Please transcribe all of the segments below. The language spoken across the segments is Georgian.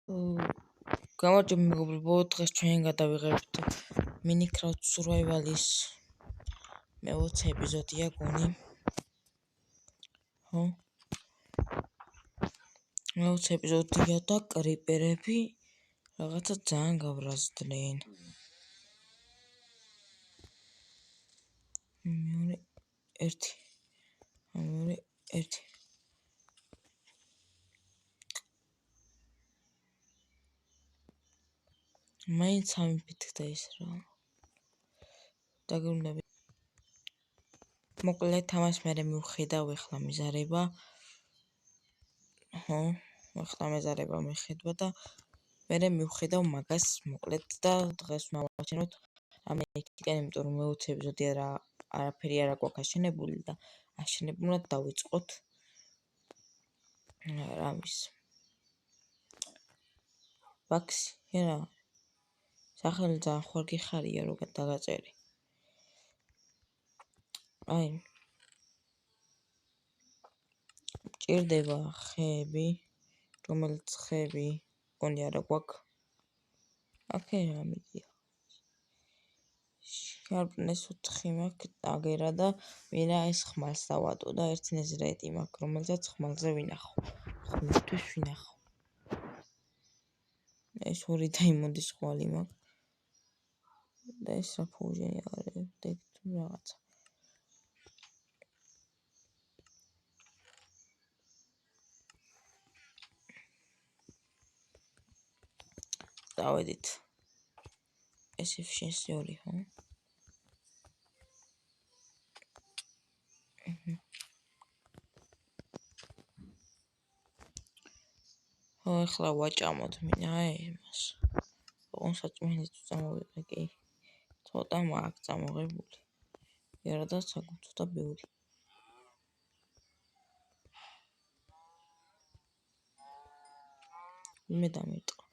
გამარჯობა მეგობრებო, დღეს ჩვენ გადავიღებთ Minecraft Survival-ის მე-20 ეპიზოდია გონი. ხო? მე-20 ეპიზოდია და კრიპერები რაღაცა ძალიან გავრაზდნენ. მეორე 1 მაინც ამიფიქრე ის რა. დაგვრუნდები. მოკლედ ამას მე მივხედავ ახლა მიზარება. ხო, ახლა მიზარება მიხედვა და მე მივხედავ მაგას მოკლედ და დღეს მოვაჩინოთ ამ ეკიდან, იმიტომ რომ მე-20 ეპიზოდია რა არაფერი არ აქვს აშენებული და აშენებულად დავიწყოთ რამის. ბაქსი რა. სახელი ძალიან ხوار გიხარია რო დაგაწერი. აი ჭირდება ხეები, რომელიც ხეები გონი არა გვაქვს. აკე რა მიდია. შარპნეს 4 მაქვს აგერა და ვირა ეს ხმალს დავატო და ერთი ნეზრეტი მაქვს, რომელსაც ხმალზე ვინახო. ხმისთვის ვინახო. ეს ორი დაიმონდის ხვალი მაქვს. და ეს რა ფუჟენი არის, დექტ რაღაცა. დავედით. ეს efficiency 2, ხო? ხო, ახლა ვაჭამოთ მინდა იმას. ოღონდ საჭმელიც წამოვიღე კი. ცოტა მაქვს წამოღებული. იარა და საკუთრდა ბევრი. მე დამიტყვა.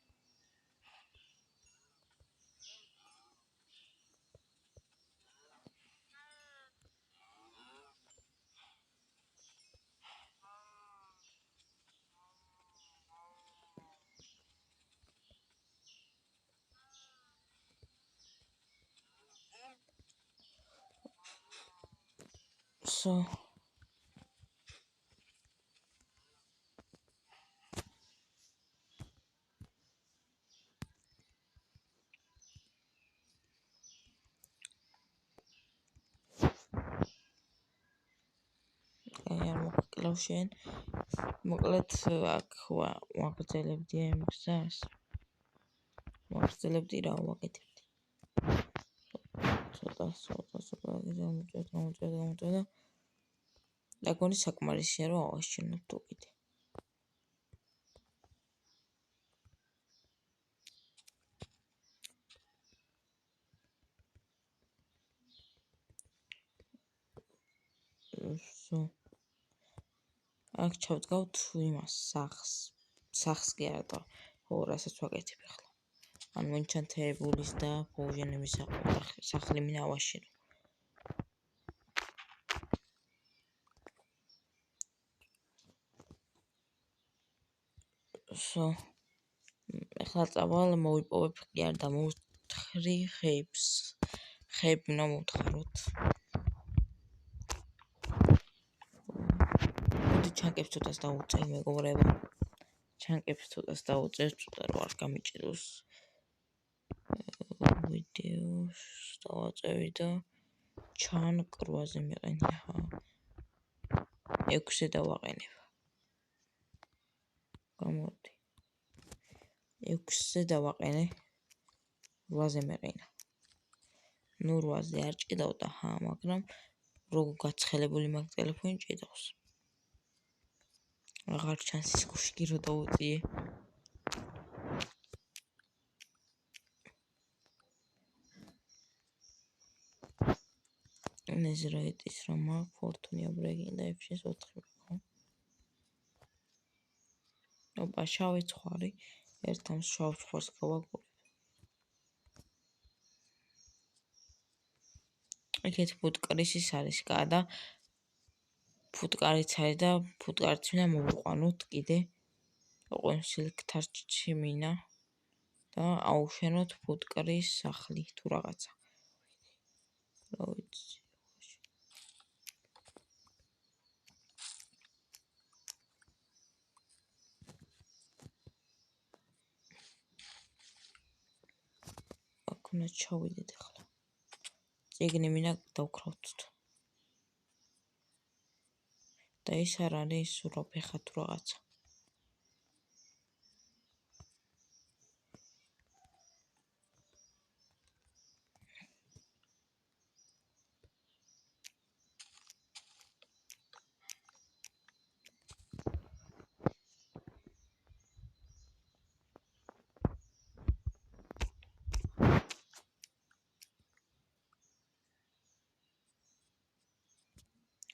So შენ მოკლედ აქ ვაგრძელებდი ამ გზას. ვაგრძელებდი რა ვაკეთებდი. ცოტა გამოწვევა. და გონი საკმარისია რომ ავაშენოთ თუ კიდე. აქ ჩავდგავთ იმას სახს კი არა და ხო რასაც ვაკეთებ ახლა. ან მონჩანთებულის და ფუჟენების სახლი მინდა ავაშენო. ახლა წავალ მოვიპოვებ კი არ და მოვთხრი ხეებს. ხეები უნდა მოვთხაროთ. ჩანკებს ცოტას დაუწევ მეგობრებო. ჩანკებს ცოტას დაუწევ, ცოტა რო არ გამიჭიროს. ვიდეოს დავაწევი და ჩანკ 8-ზე მიყენია. 6-ზე დავაყენებ. გამოდი. 6-ზე დავაყენე. 8-ზე მეყინა. ნუ 8-ზე არ ჭიდავდა, მაგრამ როგორ გაცხელებული მაგ ტელეფონი ჭიდავს. აღარ ჩანს ის კუშკი რო დაუწიე. ნეზრაიტის რომ აქვს ფორტუნია ბრეგი და efficiency 4 ხო? ოპა შავი ცხვარი ერთამ შავ ცხვარს გავაგორებ. იქეთ ფუტკრისის არის კა და ფუტკარიც არის და ფუტკარიც მინდა მოვიყვანოთ კიდე. აყვენ სილქთარჩი მინა და აუშენოთ ფუტკრის სახლი თუ რაღაცა. რა ვიცი. აქ უნდა ჩავიდეთ ახლა. წიგნი მინა დავქრავთ. და ის არ არის სურაფეხა თუ რაღაცა.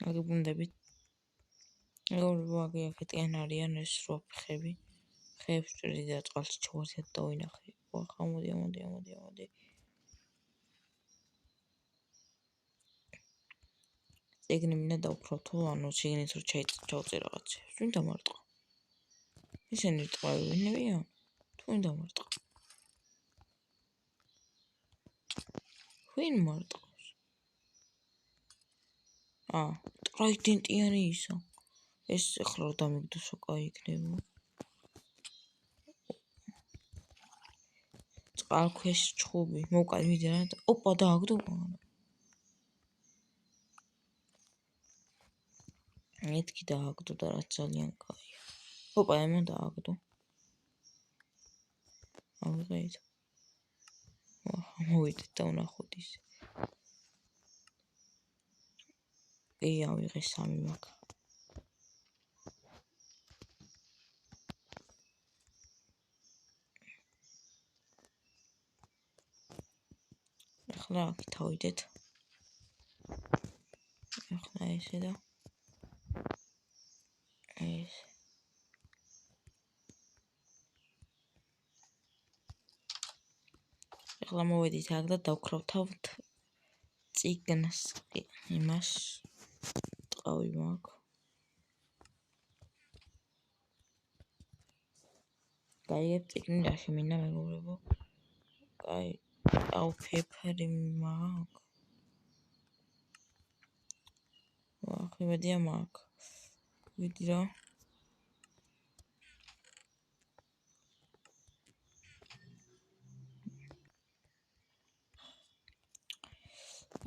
აგიბრუნდებით. როგორ აქეთკენ არიან ეს სურაფეხები. ხეებს ჭრიდი და წყალში ჩავარდეთ და ვინახე. ახლა მოდი. წიგნი მინდა დავქრავთო, ანუ შიგნით რო ჩავწერ რაღაცებს. ვინ დამარტყა? ისინი ტყავინებია? თუ ვინ დამარტყა? ვინ მარტყავს? ტრაიდენტიანი ისა. ეს ახლა რა დამიგდოსო, კაი იქნება. წყალქვეშ ჩხუბი. მოვკალი ვიდე რა. ოპა დააგდო. მეთქი დააგდო და რაც ძალიან კაია. ოპა ემო დააგდო. ავიღეთ. მოვიდეთ და ვნახოთ ის. ავიღე 3 მაგ. ახლა აქ თავიდეთ. ახლა ესე და ეს. ახლა მოვედით აქ და დავქრავთავთ წიგნს. იმას ტყავი მაქვს. გაიგებ წიგნი რა შემინდა მეგობრებო. კაი, ფეფარი მაქვს. ვახებედია მაქვს. ვიდი რა.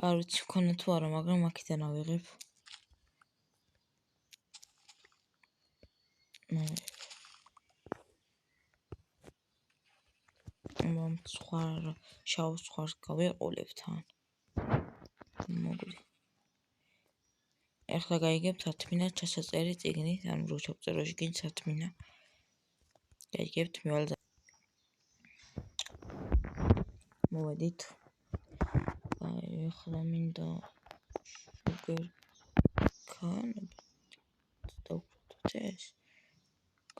არ ვიცი მქონდა თუ არა, მაგრამ აქედან ავიღებ. სხვა შავ სხვას გავეყოლებ თან. მოგვი. ახლა გაიგებთ 10 მინა ჩასაწერი წიგნით, ანუ რო ჩავწერო შიგნით 10 მინა. გაიგებთ მივალ და მოვედით. ახლა მინდა შუგერ კანები დავკრავთ ეს.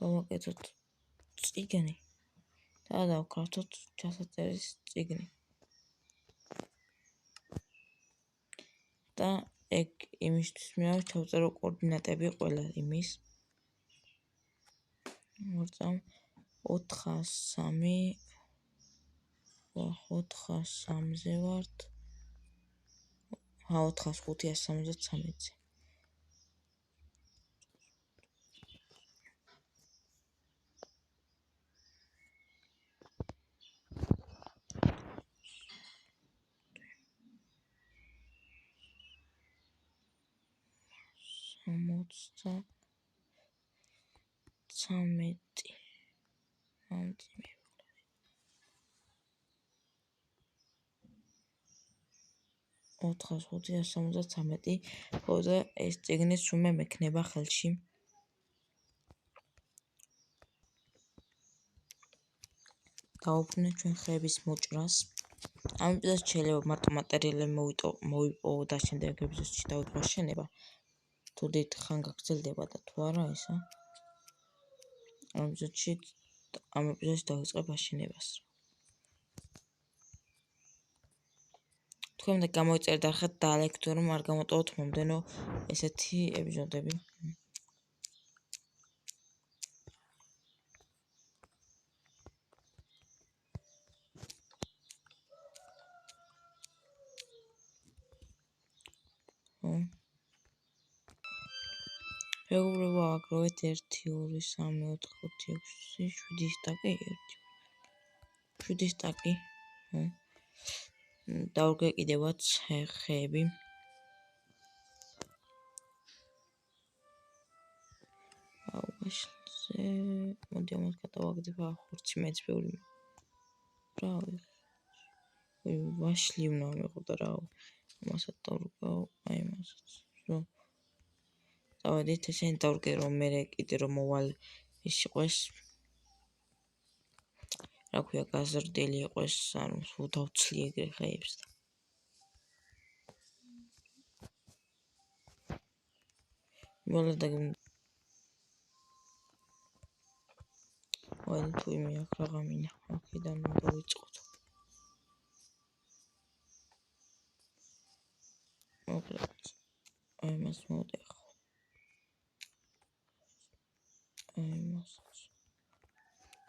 გავაკეთოთ წიგნი და დავკრავთ ჩასაწერის წიგნი. და ეგ იმისთვის მინდა ჩავწერო კოორდინატები ყველა იმის. მოწამ 403 403-ზე ვართ. 473-ზე. სამოცდა 13 ამწმი 473 ხოდა ეს წიგნის სუმე მექნება ხელში. დავუბრუნეთ ჩვენ ხეების მოჭრას. ამ ეპიზოდში შეიძლება მარტო მატერიალები მოვიპოვო და შემდეგ ეპიზოდში დავიწყო შენება. თუ დიდხან გაგრძელდება და თუ არა ესა. ამ ეპიზოდში დავიწყებ აშენებას. თქვენ და გამოიწერეთ და ხეთ დაალექთო რომ არ გამოტოვოთ მომდენო ესეთი ეპიზოდები. მეგობრებო, აგროვეთ 1, 2, 3, 4, 5, 6, 7 სტაკი, 7 სტაკი. დავგეკიდებათ ხეები. მოდი ამას გადავაგდებ, ხორცი მეც ბევრი. რავი. ვაშლი უნდა მეყოდა რა. ამასაც დავრგავ, აი ამასაც. დავედით ესენი დავრგე რომ მე კიდე რომ მოვალ ის იყოს. რა ქვია, გაზრდილი იყოს, ანუ სულ დავცლი ეგრე ხეებს და. მოლედა ვაი თუ იმი აქ რაღა მინა, აქედან უნდა ვიწყოთ. მოკლედ, აი მას მოვდეხო.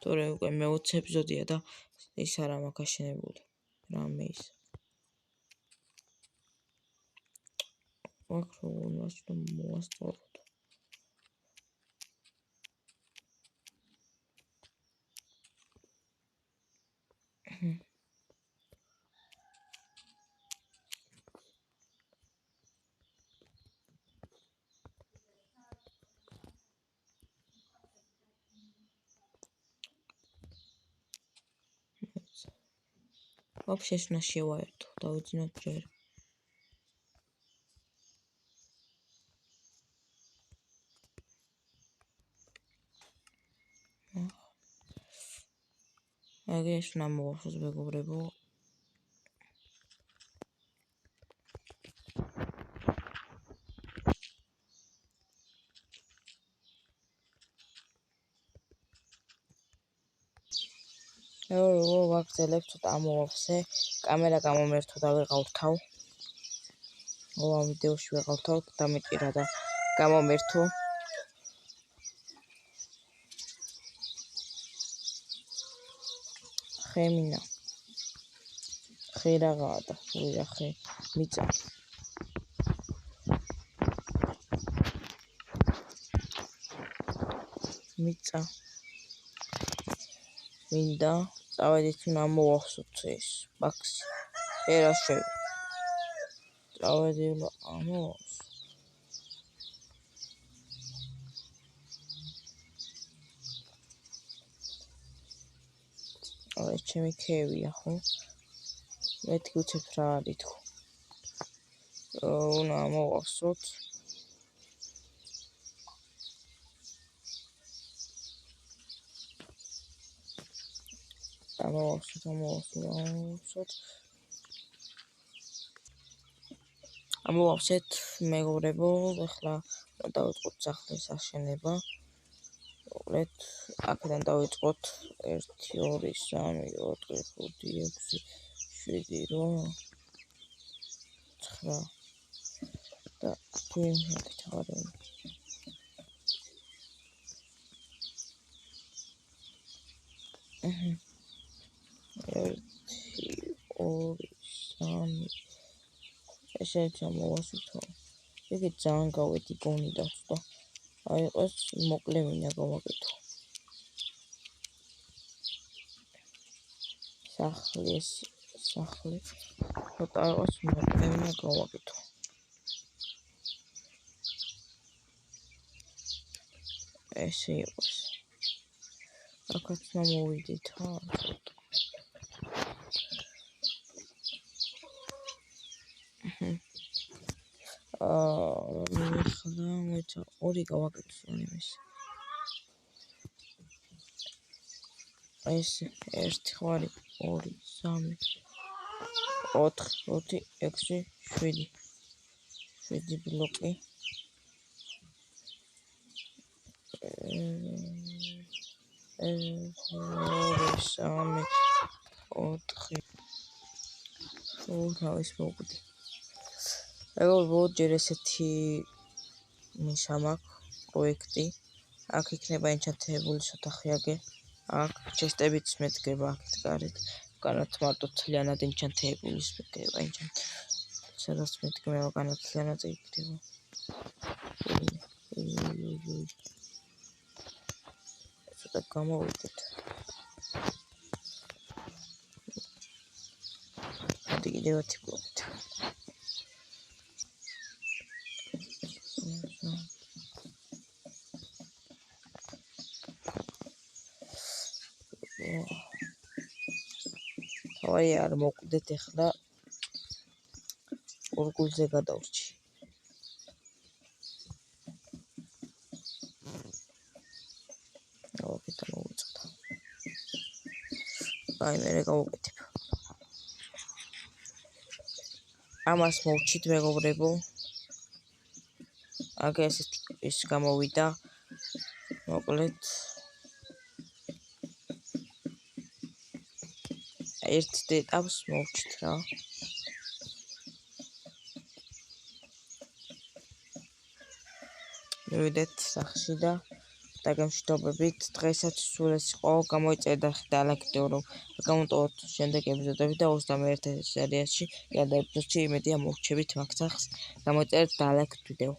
თორე უკვე მე-20 ეპიზოდია და ის არა მაქვს აშენებული. რამე ის. აქ როგორ მოვასწოროთ. Вообще უნდა შევაერთო, დავიძინოთ ჯერ. აგე ეს უნდა მოვახსოვს მეგობრებო. ვაგრძელებ ცოტა ამოვავსე, კამერა გამომერთო და ვეღავთავ. ამ ვიდეოში ვეღავთავ, დამიტირა და გამომერთო. ხემინა. ხე რაღაცა და ვირა ხე მიწა. მიწა. მინდა წავედით უნდა მოვახსოვთ ეს ბაქსი. ერა შევი. წავედი უნდა ამოვახსოვ. ეს ჩემი ქეებია, ხო? მეთქი უცებ რა არის თქო. უნდა ამოვახსოვთ. ამოვავსეთ მეგობრებო, ახლა დავიწყოთ სახლის აშენება. მოკლედ, აქედან დავიწყოთ 1, 2, 3, 4, 5, 6, 7, 8, 9 და ვიმეორეთ აღარ. 1, 2, 3. ესეთი ამოვასვით. იგი ძალიან გავედი გონი და აი ეს მოკლე მინდა გავაკეთო. სახლი. ცოტა იყოს მოკლე მინდა გავაკეთო. ესე იყოს. აქაც მოვიდით, ახლა მოიცა 2 გავაკეთო იმის. ეს 1 ხარი 2 3 4 5 6 7 ბლოკი. 1 2 3 4 თავის მოვკვდი. მეგობრებო, ჯერ ესეთი მისამაკ პროექტი. აქ იქნება ენჩანტებული ოთახი აგე. აქ ჩესტებიც მედგება აქეთ გარეთ. განათ მარტო თლიანად ენჩანტებული მედგება ენჩანტ. სადაც მედგება განათ თლიანად იქნება. ცოტა გამოვიდეთ. მოდი კიდევ 10 ბლოკით. თავი არ მოკვდეთ ახლა ორგულზე გადავრჩი. ავაკეთ მოვიწოდა. აი მე გავუკეთებ. ამას მოვჩით მეგობრებო. აგ ეს გამოვიდა. მოკლედ ერთ ეტაპს მოვჩით რა. მივიდეთ სახში და დაგემშვიდობებით. დღესაც სულ ეს იყო. გამოიწერდა დალაგდეო რომ გამოტოვოთ შემდეგ ეპიზოდები და 21 სერიაში, და ეპიზოდში იმედია მოვჩებით მაგ სახს. გამოიწერეთ დალაგდ ვიდეო.